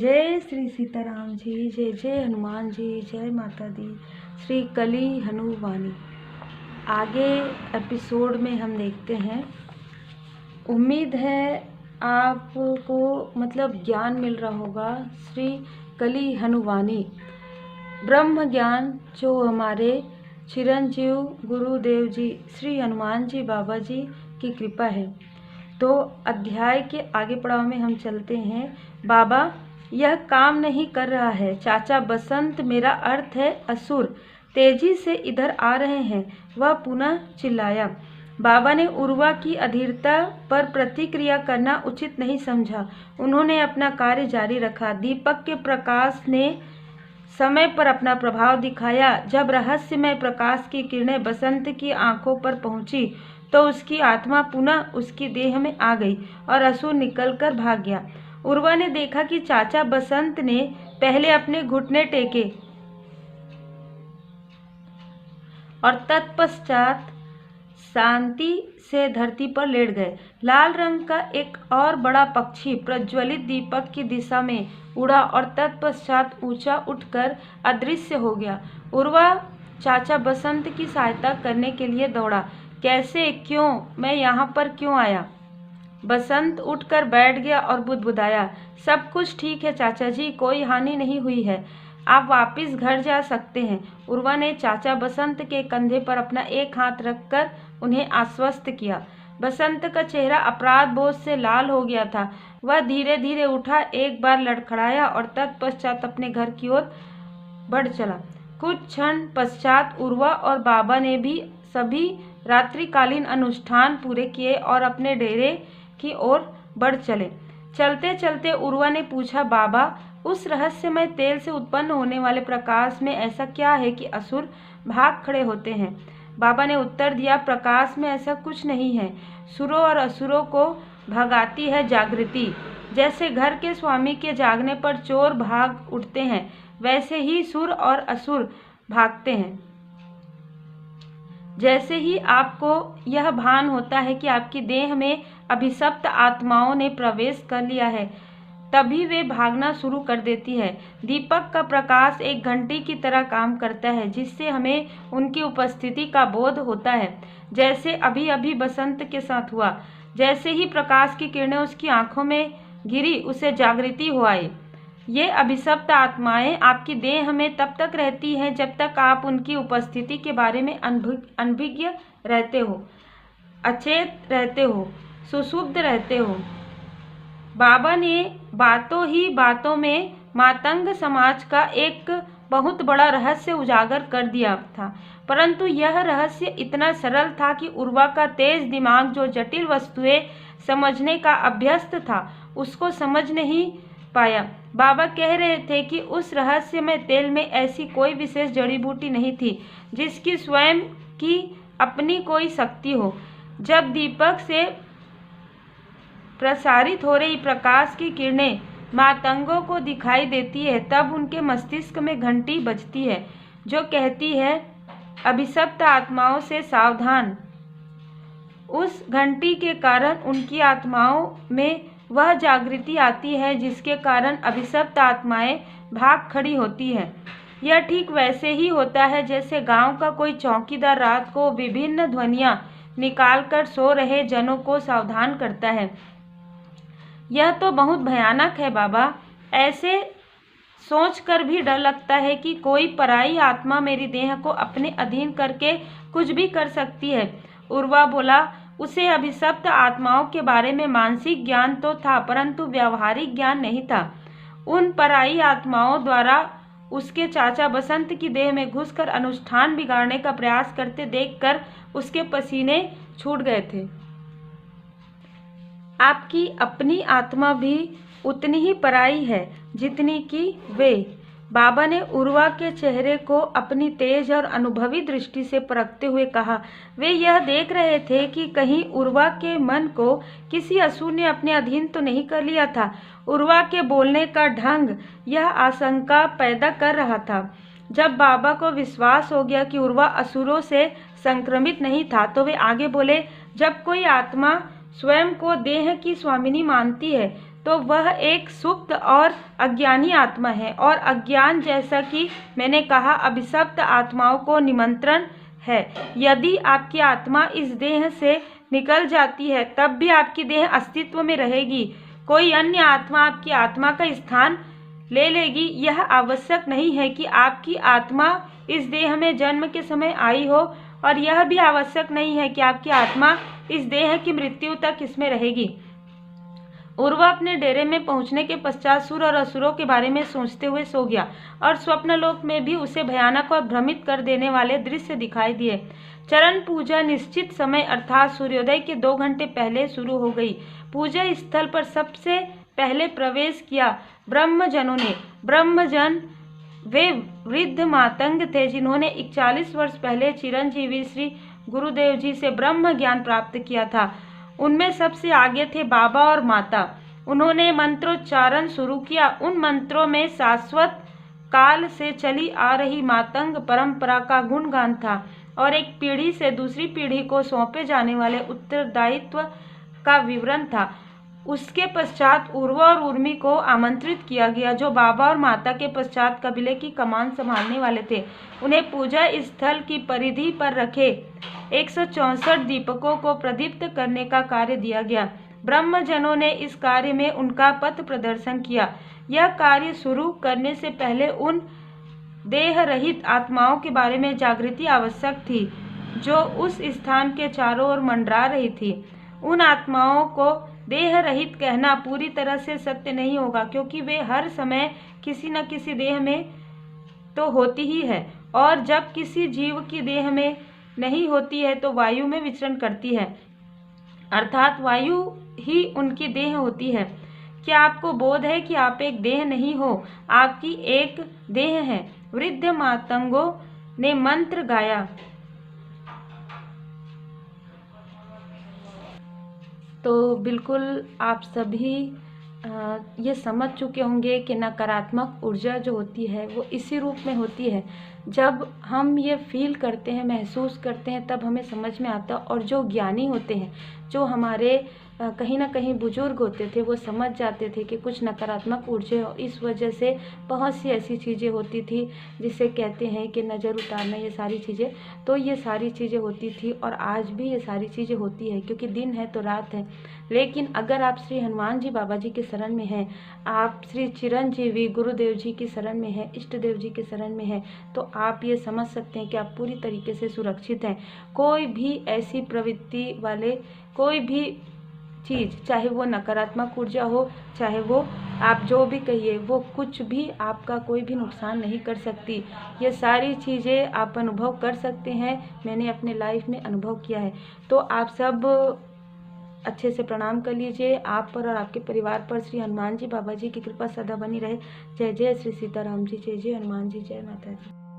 जय श्री सीताराम जी, जय जय हनुमान जी, जय माता दी। श्री कली हनुवानी। आगे एपिसोड में हम देखते हैं। उम्मीद है आपको ज्ञान मिल रहा होगा। श्री कली हनुवानी ब्रह्म ज्ञान जो हमारे चिरंजीव गुरुदेव जी श्री हनुमान जी बाबा जी की कृपा है। तो अध्याय के आगे पड़ाव में हम चलते हैं। बाबा, यह काम नहीं कर रहा है। चाचा बसंत, मेरा अर्थ है असुर, तेजी से इधर आ रहे हैं। वह पुनः चिल्लाया। बाबा ने उर्वा की अधीरता पर प्रतिक्रिया करना उचित नहीं समझा। उन्होंने अपना कार्य जारी रखा। दीपक के प्रकाश ने समय पर अपना प्रभाव दिखाया। जब रहस्यमय प्रकाश की किरणें बसंत की आंखों पर पहुंची तो उसकी आत्मा पुनः उसकी देह में आ गई और असुर निकलकर भाग गया। उर्वा ने देखा कि चाचा बसंत ने पहले अपने घुटने टेके और तत्पश्चात शांति से धरती पर लेट गए। लाल रंग का एक और बड़ा पक्षी प्रज्वलित दीपक की दिशा में उड़ा और तत्पश्चात ऊंचा उठकर अदृश्य हो गया। उर्वा चाचा बसंत की सहायता करने के लिए दौड़ा। कैसे, क्यों, मैं यहाँ पर क्यों आया? बसंत उठकर बैठ गया और बुदबुदाया। सब कुछ ठीक है चाचा जी, कोई हानि नहीं हुई है। आप वापस घर जा सकते हैं। उर्वा ने चाचा बसंत के कंधे पर अपना एक हाथ रखकर उन्हें आश्वस्त किया। बसंत का चेहरा अपराध बोझ से लाल हो गया था। वह धीरे धीरे उठा, एक बार लड़खड़ाया और तत्पश्चात अपने घर की ओर बढ़ चला। कुछ क्षण पश्चात उर्वा और बाबा ने भी सभी रात्रिकालीन अनुष्ठान पूरे किए और अपने डेरे की ओर बढ़ चले। चलते चलते उर्वा ने पूछा, बाबा, उस रहस्यमय तेल से उत्पन्न होने वाले प्रकाश में ऐसा क्या है कि असुर भाग खड़े होते हैं? बाबा ने उत्तर दिया, प्रकाश में ऐसा कुछ नहीं है। सुरों और असुरों को भगाती है जागृति। जैसे घर के स्वामी के जागने पर चोर भाग उठते हैं, वैसे ही सुर और असुर भागते हैं। जैसे ही आपको यह भान होता है कि आपकी देह में अभिशप्त आत्माओं ने प्रवेश कर लिया है, तभी वे भागना शुरू कर देती है। दीपक का प्रकाश एक घंटी की तरह काम करता है, जिससे हमें उनकी उपस्थिति का बोध होता है, जैसे अभी अभी बसंत के साथ हुआ। जैसे ही प्रकाश की किरणें उसकी आंखों में गिरी, उसे जागृति हो आई। ये अभिशप्त आत्माएं आपकी देह में तब तक रहती हैं जब तक आप उनकी उपस्थिति के बारे में अनभिज्ञ रहते हो, अचेत रहते हो, सुषुप्त रहते हो। बाबा ने बातों ही बातों में मातंग समाज का एक बहुत बड़ा रहस्य उजागर कर दिया था, परंतु यह रहस्य इतना सरल था कि उर्वा का तेज दिमाग, जो जटिल वस्तुएं समझने का अभ्यस्त था, उसको समझ नहीं पाया। बाबा कह रहे थे कि उस रहस्यमय तेल में ऐसी कोई विशेष जड़ी बूटी नहीं थी जिसकी स्वयं की अपनी कोई शक्ति हो। जब दीपक से प्रसारित हो रही प्रकाश की किरणें मातंगों को दिखाई देती है, तब उनके मस्तिष्क में घंटी बजती है जो कहती है, अभिशप्त आत्माओं से सावधान। उस घंटी के कारण उनकी आत्माओं में वह जागृति आती है जिसके कारण अभिशप्त आत्माएं भाग खड़ी होती हैं। यह ठीक वैसे ही होता है जैसे गांव का कोई चौकीदार रात को विभिन्न ध्वनियां निकालकर सो रहे जनों को सावधान करता है। यह तो बहुत भयानक है बाबा। ऐसे सोचकर भी डर लगता है कि कोई पराई आत्मा मेरी देह को अपने अधीन करके कुछ भी कर सकती है। उर्वा बोला, उसे अभिशप्त आत्माओं के बारे में मानसिक ज्ञान तो था, परंतु व्यावहारिक ज्ञान नहीं था। उन पराई आत्माओं द्वारा उसके चाचा बसंत की देह में घुसकर अनुष्ठान बिगाड़ने का प्रयास करते देखकर उसके पसीने छूट गए थे। आपकी अपनी आत्मा भी उतनी ही पराई है जितनी कि वे। बाबा ने उर्वा के चेहरे को अपनी तेज और अनुभवी दृष्टि से परखते हुए कहा। वे यह देख रहे थे कि कहीं उर्वा के मन को किसी असुर ने अपने अधीन तो नहीं कर लिया था। उर्वा के बोलने का ढंग यह आशंका पैदा कर रहा था। जब बाबा को विश्वास हो गया कि उर्वा असुरों से संक्रमित नहीं था, तो वे आगे बोले, जब कोई आत्मा स्वयं को देह की स्वामिनी मानती है तो वह एक सुप्त और अज्ञानी आत्मा है। और अज्ञान, जैसा कि मैंने कहा, अभिशप्त आत्माओं को निमंत्रण है। यदि आपकी आत्मा इस देह से निकल जाती है तब भी आपकी देह अस्तित्व में रहेगी। कोई अन्य आत्मा आपकी आत्मा का स्थान ले लेगी। यह आवश्यक नहीं है कि आपकी आत्मा इस देह में जन्म के समय आई हो, और यह भी आवश्यक नहीं है कि आपकी आत्मा इस देह की मृत्यु तक इसमें रहेगी। उर्वा अपने डेरे में पहुंचने के पश्चात सुर और असुरों के बारे में सोचते हुए सो गया, और स्वप्नलोक में भी उसे भयानक और भ्रमित कर देने वाले दृश्य दिखाई दिए। चरण पूजा निश्चित समय अर्थात सूर्योदय के 2 घंटे पहले शुरू हो गई। पूजा स्थल पर सबसे पहले प्रवेश किया ब्रह्मजनों ने। ब्रह्मजन वे वृद्ध मातंग थे जिन्होंने 41 वर्ष पहले चिरंजीवी श्री गुरुदेव जी से ब्रह्म ज्ञान प्राप्त किया था। उनमें सबसे आगे थे बाबा और माता। उन्होंने मंत्रोच्चारण शुरू किया। उन मंत्रों में शाश्वत काल से चली आ रही मातंग परंपरा का गुणगान था, और एक पीढ़ी से दूसरी पीढ़ी को सौंपे जाने वाले उत्तरदायित्व का विवरण था। उसके पश्चात उर्वा और उर्मी को आमंत्रित किया गया, जो बाबा और माता के पश्चात कबीले की कमान संभालने वाले थे। उन्हें पूजा स्थल की परिधि पर रखे 164 दीपकों को प्रदीप्त करने का कार्य दिया गया। ब्रह्मजनों ने इस कार्य में उनका पथ प्रदर्शन किया। यह कार्य शुरू करने से पहले उन देह रहित आत्माओं के बारे में जागृति आवश्यक थी जो उस स्थान के चारों ओर मंडरा रही थी। उन आत्माओं को देह रहित कहना पूरी तरह से सत्य नहीं होगा, क्योंकि वे हर समय किसी न किसी देह में तो होती ही है, और जब किसी जीव की देह में नहीं होती है तो वायु में विचरण करती है, अर्थात वायु ही उनकी देह होती है। क्या आपको बोध है कि आप एक देह नहीं हो, आपकी एक देह है। वृद्ध मातंगों ने मंत्र गाया। तो बिल्कुल आप सभी ये समझ चुके होंगे कि नकारात्मक ऊर्जा जो होती है वो इसी रूप में होती है। जब हम ये फील करते हैं, महसूस करते हैं, तब हमें समझ में आता है। और जो ज्ञानी होते हैं, जो हमारे कहीं ना कहीं बुजुर्ग होते थे, वो समझ जाते थे कि कुछ नकारात्मक ऊर्जा, इस वजह से बहुत सी ऐसी चीज़ें होती थी जिसे कहते हैं कि नज़र उतारना, ये सारी चीज़ें। तो ये सारी चीज़ें होती थी, और आज भी ये सारी चीज़ें होती है, क्योंकि दिन है तो रात है। लेकिन अगर आप श्री हनुमान जी बाबा जी के शरण में हैं, आप श्री चिरंजीवी गुरुदेव जी की शरण में हैं, इष्ट देव जी के शरण में हैं, तो आप ये समझ सकते हैं कि आप पूरी तरीके से सुरक्षित हैं। कोई भी ऐसी प्रवृत्ति वाले कोई भी चीज़, चाहे वो नकारात्मक ऊर्जा हो, चाहे वो आप जो भी कहिए, वो कुछ भी आपका कोई भी नुकसान नहीं कर सकती। ये सारी चीज़ें आप अनुभव कर सकते हैं। मैंने अपने लाइफ में अनुभव किया है। तो आप सब अच्छे से प्रणाम कर लीजिए। आप पर और आपके परिवार पर श्री हनुमान जी बाबा जी की कृपा सदा बनी रहे। जय जय श्री सीताराम जी, जय जय हनुमान जी, जय माता जी।